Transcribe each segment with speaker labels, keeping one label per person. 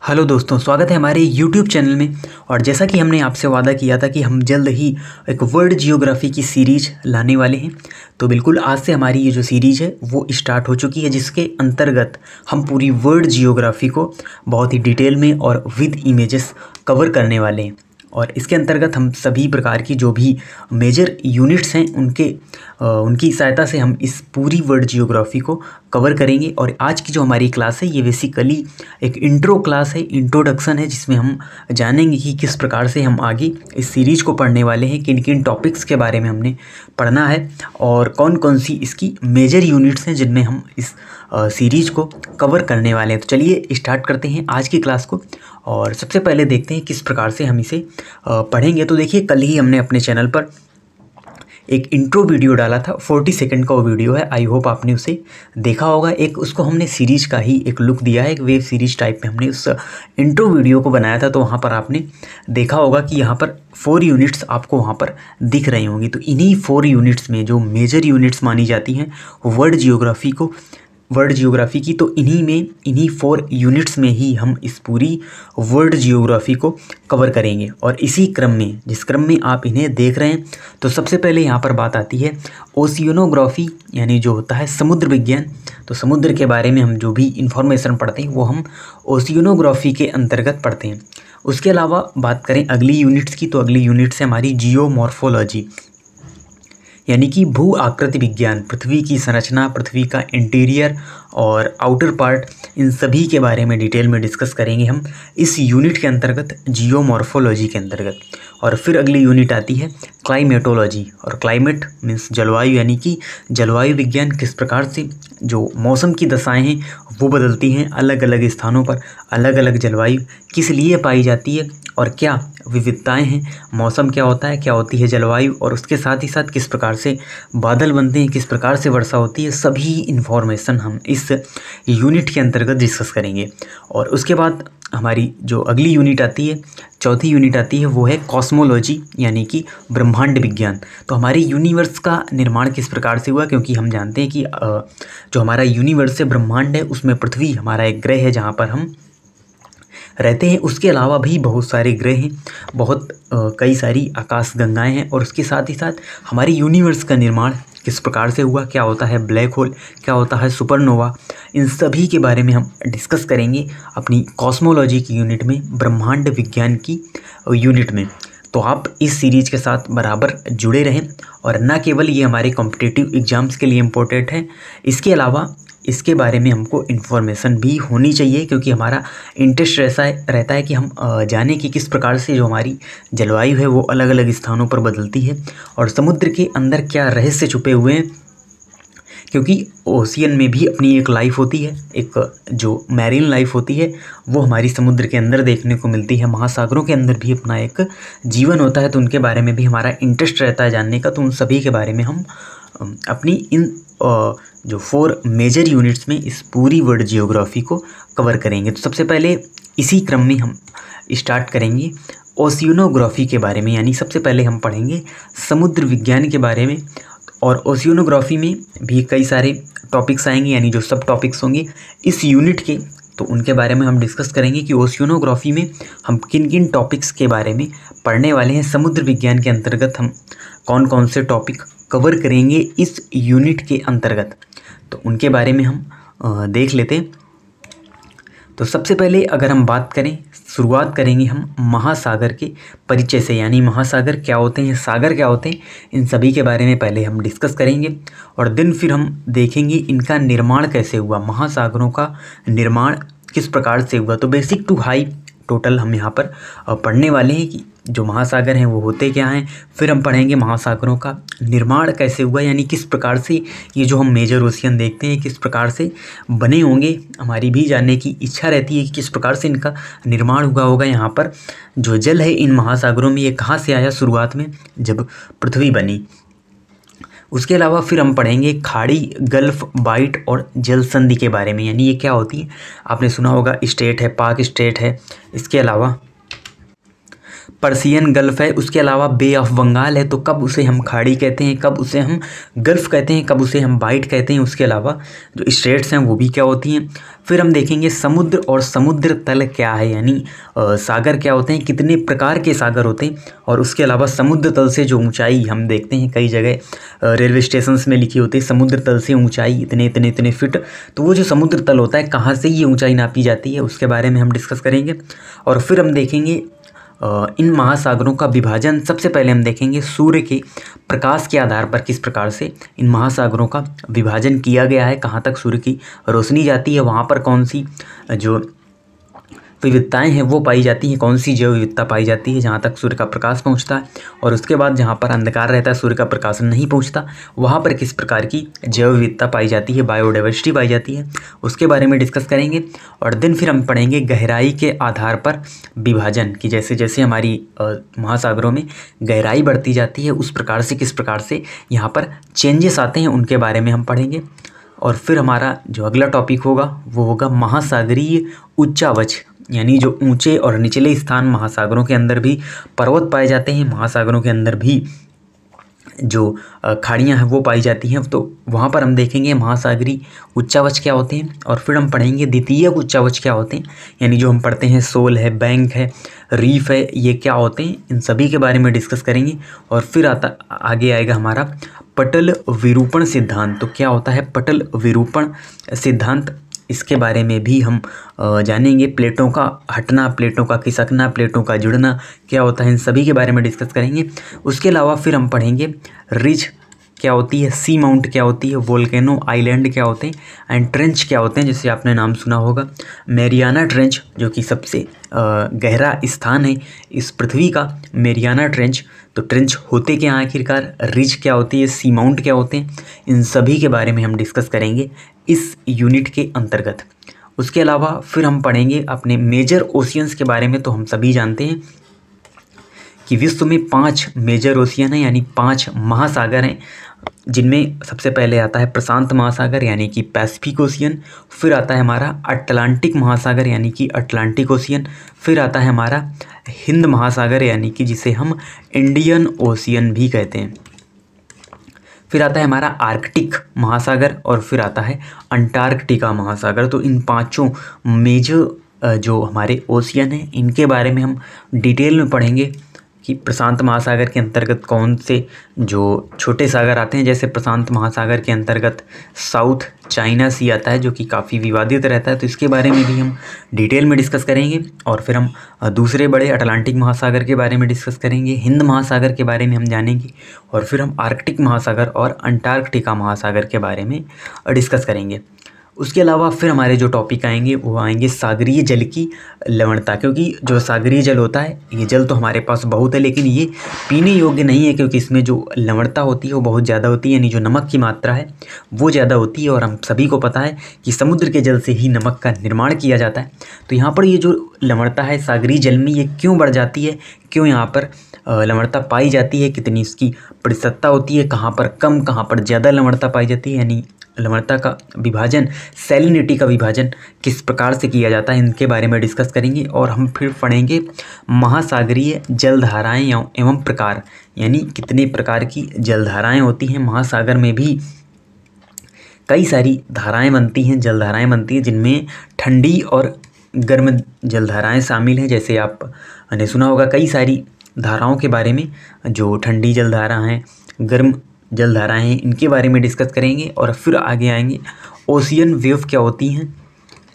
Speaker 1: Hello दोस्तों, स्वागत है हमारे YouTube चैनल में। और जैसा कि हमने आपसे वादा किया था कि हम जल्द ही एक वर्ल्ड जियोग्राफी की सीरीज लाने वाले हैं, तो बिल्कुल आज से हमारी ये जो सीरीज है वो स्टार्ट हो चुकी है, जिसके अंतर्गत हम पूरी वर्ल्ड जियोग्राफी को बहुत ही डिटेल में और विद इमेजेस कवर करने वाले हैं। और इसके अंतर्गत हम सभी प्रकार की जो भी मेजर यूनिट्स हैं उनकी सहायता से हम इस पूरी वर्ल्ड जियोग्राफी को कवर करेंगे। और आज की जो हमारी क्लास है ये बेसिकली एक इंट्रो क्लास है, इंट्रोडक्शन है, जिसमें हम जानेंगे कि किस प्रकार से हम आगे इस सीरीज को पढ़ने वाले हैं, किन किन टॉपिक्स के बारे में हमने पढ़ना है और कौन कौन सी इसकी मेजर यूनिट्स हैं जिनमें हम इस सीरीज को कवर करने वाले हैं। तो चलिए स्टार्ट करते हैं आज की क्लास को। और सबसे पहले देखते हैं किस प्रकार से हम इसे पढ़ेंगे। तो देखिए, कल ही हमने अपने चैनल पर एक इंट्रो वीडियो डाला था, 40 सेकंड का वो वीडियो है। आई होप आपने उसे देखा होगा। एक उसको हमने सीरीज का ही एक लुक दिया है, एक वेब सीरीज टाइप में हमने उस इंट्रो वीडियो को बनाया था। तो वहाँ पर आपने देखा होगा कि यहाँ पर 4 यूनिट्स आपको वहाँ पर दिख रही होंगी। तो इन्हीं 4 यूनिट्स में जो मेजर यूनिट्स मानी जाती हैं वर्ल्ड जियोग्राफी की, तो इन्हीं 4 यूनिट्स में ही हम इस पूरी वर्ल्ड जियोग्राफी को कवर करेंगे। और इसी क्रम में, जिस क्रम में आप इन्हें देख रहे हैं, तो सबसे पहले यहाँ पर बात आती है ओशियनोग्राफी, यानी जो होता है समुद्र विज्ञान। तो समुद्र के बारे में हम जो भी इंफॉर्मेशन पढ़ते हैं वो हम ओशियनोग्राफी के अंतर्गत पढ़ते हैं। उसके अलावा बात करें अगली यूनिट्स की, तो अगली यूनिट्स है हमारी जियोमॉर्फोलॉजी, यानी कि भू आकृति विज्ञान। पृथ्वी की संरचना, पृथ्वी का इंटीरियर और आउटर पार्ट, इन सभी के बारे में डिटेल में डिस्कस करेंगे हम इस यूनिट के अंतर्गत, जियोमॉर्फोलॉजी के अंतर्गत। और फिर अगली यूनिट आती है क्लाइमेटोलॉजी। और क्लाइमेट मीन्स जलवायु, यानी कि जलवायु विज्ञान, किस प्रकार से जो मौसम की दशाएं हैं वो बदलती हैं, अलग अलग स्थानों पर अलग अलग जलवायु किस लिए पाई जाती है और क्या विविधताएं हैं, मौसम क्या होता है, क्या होती है जलवायु, और उसके साथ ही साथ किस प्रकार से बादल बनते हैं, किस प्रकार से वर्षा होती है, सभी इन्फॉर्मेशन हम इस यूनिट के अंतर्गत डिस्कस करेंगे। और उसके बाद हमारी जो अगली यूनिट आती है, चौथी यूनिट आती है, वो है कॉस्मोलॉजी, यानी कि ब्रह्मांड विज्ञान। तो हमारे यूनिवर्स का निर्माण किस प्रकार से हुआ, क्योंकि हम जानते हैं कि जो हमारा यूनिवर्स है, ब्रह्मांड है, उसमें पृथ्वी हमारा एक ग्रह है जहाँ पर हम रहते हैं। उसके अलावा भी बहुत सारे ग्रह हैं, कई सारी आकाश गंगाएं हैं। और उसके साथ ही साथ हमारे यूनिवर्स का निर्माण किस प्रकार से हुआ, क्या होता है ब्लैक होल, क्या होता है सुपरनोवा, इन सभी के बारे में हम डिस्कस करेंगे अपनी कॉस्मोलॉजी की यूनिट में, ब्रह्मांड विज्ञान की यूनिट में। तो आप इस सीरीज के साथ बराबर जुड़े रहें। और न केवल ये हमारे कॉम्पिटिटिव एग्ज़ाम्स के लिए इम्पोर्टेंट है, इसके अलावा इसके बारे में हमको इन्फॉर्मेशन भी होनी चाहिए, क्योंकि हमारा इंटरेस्ट रहता है कि हम जाने कि किस प्रकार से जो हमारी जलवायु है वो अलग अलग स्थानों पर बदलती है और समुद्र के अंदर क्या रहस्य छुपे हुए हैं। क्योंकि ओशियन में भी अपनी एक लाइफ होती है, एक जो मैरीन लाइफ होती है वो हमारी समुद्र के अंदर देखने को मिलती है। महासागरों के अंदर भी अपना एक जीवन होता है, तो उनके बारे में भी हमारा इंटरेस्ट रहता है जानने का। तो उन सभी के बारे में हम अपनी इन जो 4 मेजर यूनिट्स में इस पूरी वर्ल्ड जियोग्राफी को कवर करेंगे। तो सबसे पहले इसी क्रम में हम स्टार्ट करेंगे ओशियनोग्राफी के बारे में, यानी सबसे पहले हम पढ़ेंगे समुद्र विज्ञान के बारे में। और ओशियनोग्राफी में भी कई सारे टॉपिक्स आएंगे, यानी जो सब टॉपिक्स होंगे इस यूनिट के, तो उनके बारे में हम डिस्कस करेंगे कि ओशियनोग्राफी में हम किन किन टॉपिक्स के बारे में पढ़ने वाले हैं। समुद्र विज्ञान के अंतर्गत हम कौन कौन से टॉपिक कवर करेंगे इस यूनिट के अंतर्गत, तो उनके बारे में हम देख लेते हैं। तो सबसे पहले अगर हम बात करें, शुरुआत करेंगे हम महासागर के परिचय से, यानी महासागर क्या होते हैं, सागर क्या होते हैं, इन सभी के बारे में पहले हम डिस्कस करेंगे। और दिन फिर हम देखेंगे इनका निर्माण कैसे हुआ, महासागरों का निर्माण किस प्रकार से हुआ। तो बेसिक टू हाई टोटल हम यहाँ पर पढ़ने वाले हैं कि जो महासागर हैं वो होते क्या हैं। फिर हम पढ़ेंगे महासागरों का निर्माण कैसे हुआ, यानी किस प्रकार से ये जो हम मेजर ओशियन देखते हैं किस प्रकार से बने होंगे। हमारी भी जानने की इच्छा रहती है कि किस प्रकार से इनका निर्माण हुआ होगा। यहाँ पर जो जल है इन महासागरों में ये कहाँ से आया शुरुआत में, जब पृथ्वी बनी। उसके अलावा फिर हम पढ़ेंगे खाड़ी, गल्फ, बाइट और जल संधि के बारे में, यानी ये क्या होती है। आपने सुना होगा स्टेट है, पाक स्टेट है, इसके अलावा पर्सियन गल्फ़ है, उसके अलावा बे ऑफ बंगाल है। तो कब उसे हम खाड़ी कहते हैं, कब उसे हम गल्फ़ कहते हैं, कब उसे हम बाइट कहते हैं। उसके अलावा जो स्टेट्स हैं वो भी क्या होती हैं। फिर हम देखेंगे समुद्र और समुद्र तल क्या है, यानी सागर क्या होते हैं, कितने प्रकार के सागर होते हैं। और उसके अलावा समुद्र तल से जो ऊंचाई हम देखते हैं कई जगह रेलवे स्टेशंस में लिखी होती है समुद्र तल से ऊंचाई इतने इतने इतने फिट। तो वो जो समुद्र तल होता है कहाँ से ये ऊंचाई नापी जाती है, उसके बारे में हम डिस्कस करेंगे। और फिर हम देखेंगे इन महासागरों का विभाजन। सबसे पहले हम देखेंगे सूर्य के प्रकाश के आधार पर किस प्रकार से इन महासागरों का विभाजन किया गया है, कहाँ तक सूर्य की रोशनी जाती है, वहाँ पर कौन सी जो विविधताएं हैं वो पाई जाती हैं, कौन सी जैव विविधता पाई जाती है जहाँ तक सूर्य का प्रकाश पहुँचता है। और उसके बाद जहाँ पर अंधकार रहता है, सूर्य का प्रकाश नहीं पहुँचता, वहाँ पर किस प्रकार की जैव विविधता पाई जाती है, बायोडाइवर्सिटी पाई जाती है, उसके बारे में डिस्कस करेंगे। और दिन फिर हम पढ़ेंगे गहराई के आधार पर विभाजन की, जैसे जैसे हमारी महासागरों में गहराई बढ़ती जाती है उस प्रकार से किस प्रकार से यहाँ पर चेंजेस आते हैं, उनके बारे में हम पढ़ेंगे। और फिर हमारा जो अगला टॉपिक होगा वो होगा महासागरीय उच्चावच, यानी जो ऊंचे और निचले स्थान महासागरों के अंदर भी पर्वत पाए जाते हैं, महासागरों के अंदर भी जो खाड़ियाँ हैं वो पाई जाती हैं। तो वहाँ पर हम देखेंगे महासागरीय उच्चावच क्या होते हैं। और फिर हम पढ़ेंगे द्वितीयक उच्चावच क्या होते हैं, यानी जो हम पढ़ते हैं सोल है, बैंक है, रीफ है, ये क्या होते हैं, इन सभी के बारे में डिस्कस करेंगे। और फिर आगे आएगा हमारा पटल विरूपण सिद्धांत। तो क्या होता है पटल विरूपण सिद्धांत, इसके बारे में भी हम जानेंगे। प्लेटों का हटना, प्लेटों का खिसकना, प्लेटों का जुड़ना क्या होता है, इन सभी के बारे में डिस्कस करेंगे। उसके अलावा फिर हम पढ़ेंगे रिज क्या होती है, सी माउंट क्या होती है, वोल्केनो आइलैंड क्या होते हैं, एंड ट्रेंच क्या होते हैं, जैसे आपने नाम सुना होगा मैरियाना ट्रेंच, जो कि सबसे गहरा स्थान है इस पृथ्वी का, मैरियाना ट्रेंच। तो ट्रेंच होते क्या हैं आखिरकार, रिज क्या होती है, सी माउंट क्या होते हैं, इन सभी के बारे में हम डिस्कस करेंगे इस यूनिट के अंतर्गत। उसके अलावा फिर हम पढ़ेंगे अपने मेजर ओशियंस के बारे में। तो हम सभी जानते हैं कि विश्व में 5 मेजर ओशियन हैं, यानी 5 महासागर हैं, जिनमें सबसे पहले आता है प्रशांत महासागर यानी कि पैसिफिक ओशियन, फिर आता है हमारा अटलांटिक महासागर यानी कि अटलांटिक ओशियन, फिर आता है हमारा हिंद महासागर यानी कि जिसे हम इंडियन ओशियन भी कहते हैं, फिर आता है हमारा आर्कटिक महासागर, और फिर आता है अंटार्कटिका महासागर। तो इन 5 मेजर जो हमारे ओशियन हैं इनके बारे में हम डिटेल में पढ़ेंगे कि प्रशांत महासागर के अंतर्गत कौन से जो छोटे सागर आते हैं। जैसे प्रशांत महासागर के अंतर्गत साउथ चाइना सी आता है जो कि काफ़ी विवादित रहता है, तो इसके बारे में भी हम डिटेल में डिस्कस करेंगे। और फिर हम दूसरे बड़े अटलांटिक महासागर के बारे में डिस्कस करेंगे, हिंद महासागर के बारे में हम जानेंगे, और फिर हम आर्कटिक महासागर और अंटार्कटिका महासागर के बारे में डिस्कस करेंगे। उसके अलावा फिर हमारे जो टॉपिक आएंगे वो आएंगे सागरीय जल की लवणता, क्योंकि जो सागरीय जल होता है ये जल तो हमारे पास बहुत है, लेकिन ये पीने योग्य नहीं है, क्योंकि इसमें जो लवणता होती है वो बहुत ज़्यादा होती है, यानी जो नमक की मात्रा है वो ज़्यादा होती है। और हम सभी को पता है कि समुद्र के जल से ही नमक का निर्माण किया जाता है। तो यहाँ पर ये जो लवणता है सागरीय जल में ये क्यों बढ़ जाती है, क्यों यहाँ पर लवणता पाई जाती है, कितनी इसकी प्रतिशतता होती है, कहाँ पर कम कहाँ पर ज़्यादा लवणता पाई जाती है, यानी लवणता का विभाजन, सैलिनिटी का विभाजन किस प्रकार से किया जाता है, इनके बारे में डिस्कस करेंगे। और हम फिर पढ़ेंगे महासागरीय जलधाराएं एवं प्रकार, यानी कितने प्रकार की जलधाराएं होती हैं। महासागर में भी कई सारी धाराएं बनती हैं, जलधाराएं बनती हैं, जिनमें ठंडी और गर्म जलधाराएं शामिल हैं। जैसे आपने सुना होगा कई सारी धाराओं के बारे में, जो ठंडी जलधारा हैं, गर्म जलधाराएं हैं, इनके बारे में डिस्कस करेंगे। और फिर आगे आएंगे ओशियन वेव क्या होती हैं,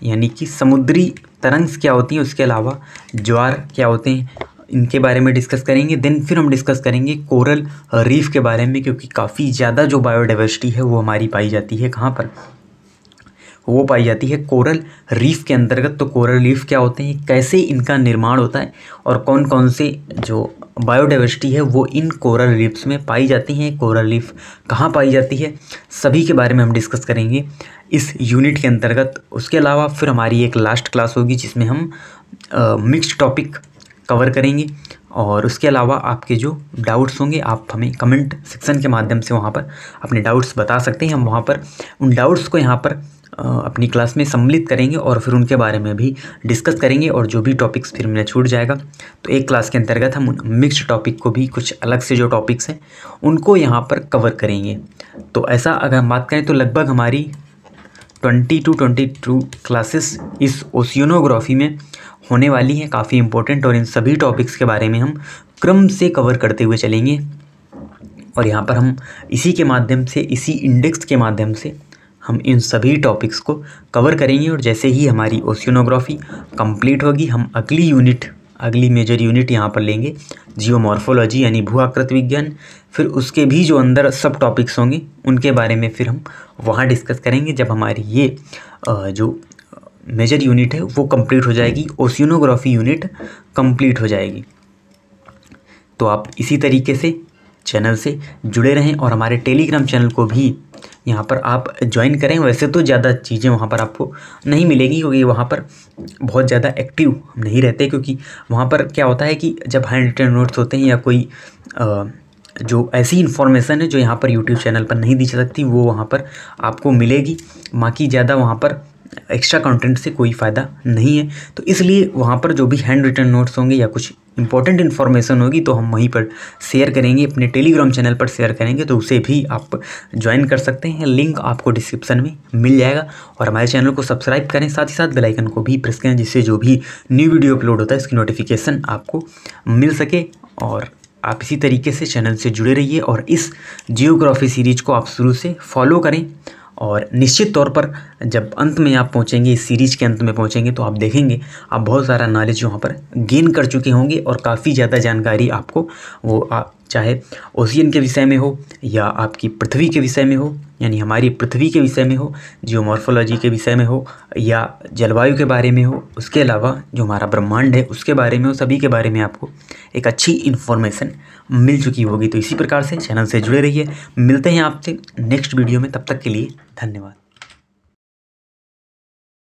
Speaker 1: यानी कि समुद्री तरंग क्या होती हैं, उसके अलावा ज्वार क्या होते हैं, इनके बारे में डिस्कस करेंगे। देन फिर हम डिस्कस करेंगे कोरल रीफ के बारे में, क्योंकि काफ़ी ज़्यादा जो बायोडाइवर्सिटी है वो हमारी पाई जाती है कहाँ पर, वो पाई जाती है कोरल रीफ के अंतर्गत। तो कोरल रीफ क्या होते हैं, कैसे इनका निर्माण होता है, और कौन कौन से जो बायोडाइवर्सिटी है वो इन कोरल रीफ्स में पाई जाती हैं, कोरल रीफ कहाँ पाई जाती है, सभी के बारे में हम डिस्कस करेंगे इस यूनिट के अंतर्गत। उसके अलावा फिर हमारी एक लास्ट क्लास होगी जिसमें हम मिक्स्ड टॉपिक कवर करेंगे। और उसके अलावा आपके जो डाउट्स होंगे आप हमें कमेंट सेक्शन के माध्यम से वहाँ पर अपने डाउट्स बता सकते हैं। हम वहाँ पर उन डाउट्स को यहाँ पर अपनी क्लास में सम्मिलित करेंगे और फिर उनके बारे में भी डिस्कस करेंगे। और जो भी टॉपिक्स फिर में छूट जाएगा तो एक क्लास के अंतर्गत हम मिक्स्ड टॉपिक को भी, कुछ अलग से जो टॉपिक्स हैं उनको यहाँ पर कवर करेंगे। तो ऐसा अगर हम बात करें तो लगभग हमारी 20 to 22 क्लासेस इस ओशियनोग्राफी में होने वाली हैं, काफ़ी इंपॉर्टेंट। और इन सभी टॉपिक्स के बारे में हम क्रम से कवर करते हुए चलेंगे। और यहाँ पर हम इसी के माध्यम से, इसी इंडेक्स के माध्यम से हम इन सभी टॉपिक्स को कवर करेंगे। और जैसे ही हमारी ओशियनोग्राफी कंप्लीट होगी, हम अगली मेजर यूनिट यहाँ पर लेंगे जियोमॉर्फोलॉजी यानी भू आकृति विज्ञान। फिर उसके भी जो अंदर सब टॉपिक्स होंगे उनके बारे में फिर हम वहाँ डिस्कस करेंगे जब हमारी ये जो मेजर यूनिट है वो कंप्लीट हो जाएगी, ओशियनोग्राफी यूनिट कंप्लीट हो जाएगी। तो आप इसी तरीके से चैनल से जुड़े रहें और हमारे टेलीग्राम चैनल को भी यहाँ पर आप ज्वाइन करें। वैसे तो ज़्यादा चीज़ें वहाँ पर आपको नहीं मिलेगी क्योंकि वहाँ पर बहुत ज़्यादा एक्टिव हम नहीं रहते, क्योंकि वहाँ पर क्या होता है कि जब हैंड रिटन नोट्स होते हैं या कोई जो ऐसी इन्फॉर्मेशन है जो यहाँ पर यूट्यूब चैनल पर नहीं दी जा सकती वो वहाँ पर आपको मिलेगी। बाकी ज़्यादा वहाँ पर एक्स्ट्रा कंटेंट से कोई फ़ायदा नहीं है। तो इसलिए वहाँ पर जो भी हैंड रिटन नोट्स होंगे या कुछ इंपॉर्टेंट इन्फॉर्मेशन होगी तो हम वहीं पर शेयर करेंगे, अपने टेलीग्राम चैनल पर शेयर करेंगे। तो उसे भी आप ज्वाइन कर सकते हैं, लिंक आपको डिस्क्रिप्शन में मिल जाएगा। और हमारे चैनल को सब्सक्राइब करें, साथ ही साथ बेल आइकन को भी प्रेस करें जिससे जो भी न्यू वीडियो अपलोड होता है इसकी नोटिफिकेशन आपको मिल सके। और आप इसी तरीके से चैनल से जुड़े रहिए और इस जियोग्राफी सीरीज को आप शुरू से फॉलो करें। और निश्चित तौर पर जब अंत में आप पहुंचेंगे, इस सीरीज के अंत में पहुंचेंगे तो आप देखेंगे आप बहुत सारा नॉलेज वहाँ पर गेन कर चुके होंगे और काफ़ी ज़्यादा जानकारी आपको वो चाहे ओशियन के विषय में हो या आपकी पृथ्वी के विषय में हो, यानी हमारी पृथ्वी के विषय में हो, जियोमॉर्फोलॉजी के विषय में हो या जलवायु के बारे में हो, उसके अलावा जो हमारा ब्रह्मांड है उसके बारे में हो, सभी के बारे में आपको एक अच्छी इन्फॉर्मेशन मिल चुकी होगी। तो इसी प्रकार से चैनल से जुड़े रहिए। मिलते हैं आपसे नेक्स्ट वीडियो में, तब तक के लिए धन्यवाद।